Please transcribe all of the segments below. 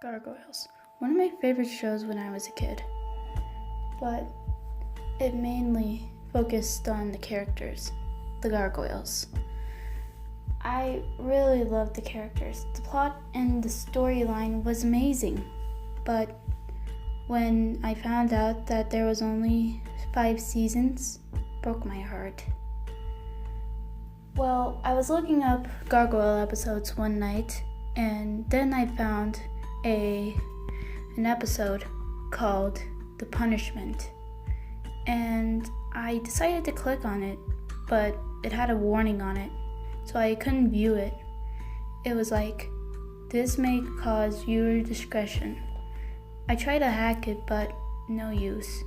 Gargoyles. One of my favorite shows when I was a kid, but it mainly focused on the characters, the gargoyles. I really loved the characters. The plot and the storyline was amazing, but when I found out that there was only 5 seasons, it broke my heart. Well, I was looking up gargoyle episodes one night, and then I found an episode called The Punishment, and I decided to click on it, but it had a warning on it, so I couldn't view it. It was like, this may cause viewer discretion. I tried to hack it, but no use.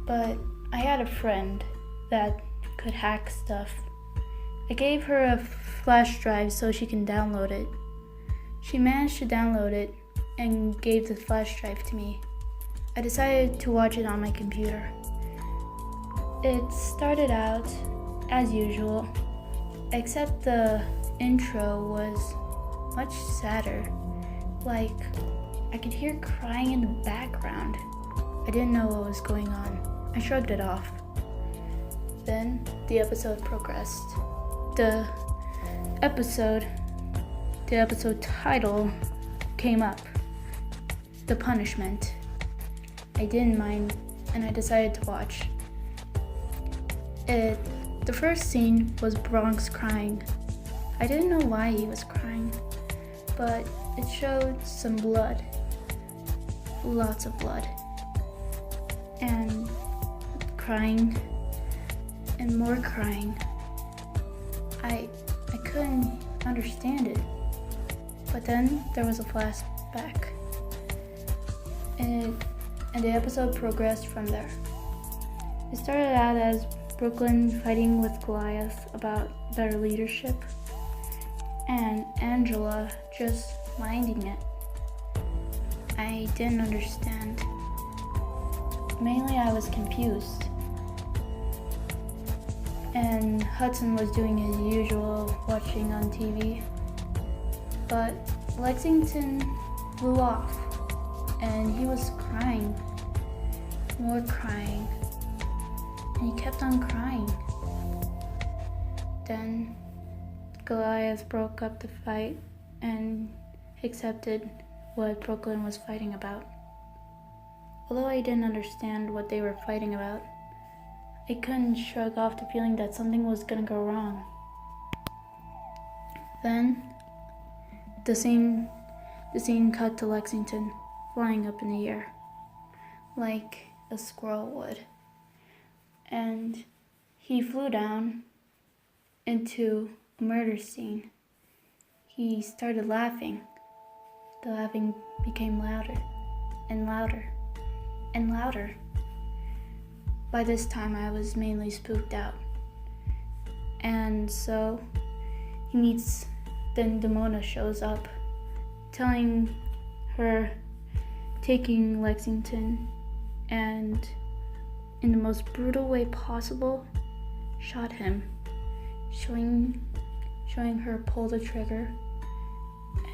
But I had a friend that could hack stuff. I gave her a flash drive so she can download it. She managed to download it and gave the flash drive to me. I decided to watch it on my computer. It started out as usual, except the intro was much sadder. Like, I could hear crying in the background. I didn't know what was going on. I shrugged it off. Then the episode progressed. The episode title came up, The Punishment. I didn't mind, and I decided to watch. The first scene was Bronx crying. I didn't know why he was crying, but it showed some blood. Lots of blood. And crying, and more crying. I couldn't understand it. But then there was a flashback. And the episode progressed from there. It started out as Brooklyn fighting with Goliath about better leadership, and Angela just minding it. I didn't understand. Mainly I was confused. And Hudson was doing his usual watching on TV. But Lexington blew off, and he was crying, more crying, and he kept on crying. Then Goliath broke up the fight and accepted what Brooklyn was fighting about. Although I didn't understand what they were fighting about, I couldn't shrug off the feeling that something was gonna go wrong. Then the scene cut to Lexington flying up in the air like a squirrel would. And he flew down into a murder scene. He started laughing. The laughing became louder and louder and louder. By this time I was mainly spooked out. And so then Demona shows up, telling her, taking Lexington, and in the most brutal way possible, shot him, showing her pull the trigger,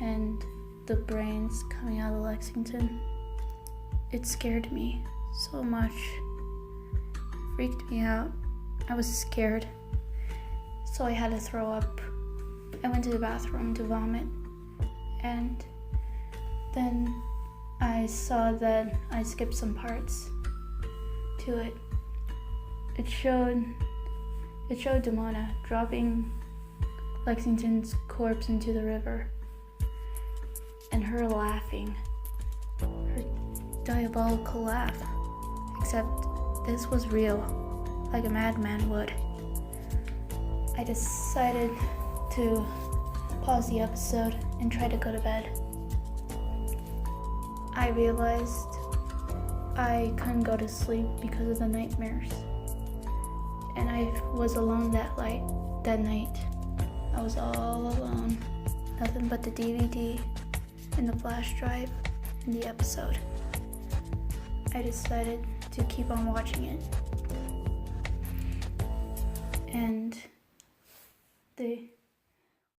and the brains coming out of Lexington. It scared me so much. Freaked me out. I was scared, so I had to throw up. I went to the bathroom to vomit, and then I saw that I skipped some parts to it. It showed Demona dropping Lexington's corpse into the river, and her laughing, her diabolical laugh, except this was real, like a madman would. I decided to pause the episode and try to go to bed. I realized I couldn't go to sleep because of the nightmares. And I was alone that night. I was all alone. Nothing but the DVD and the flash drive and the episode. I decided to keep on watching it. And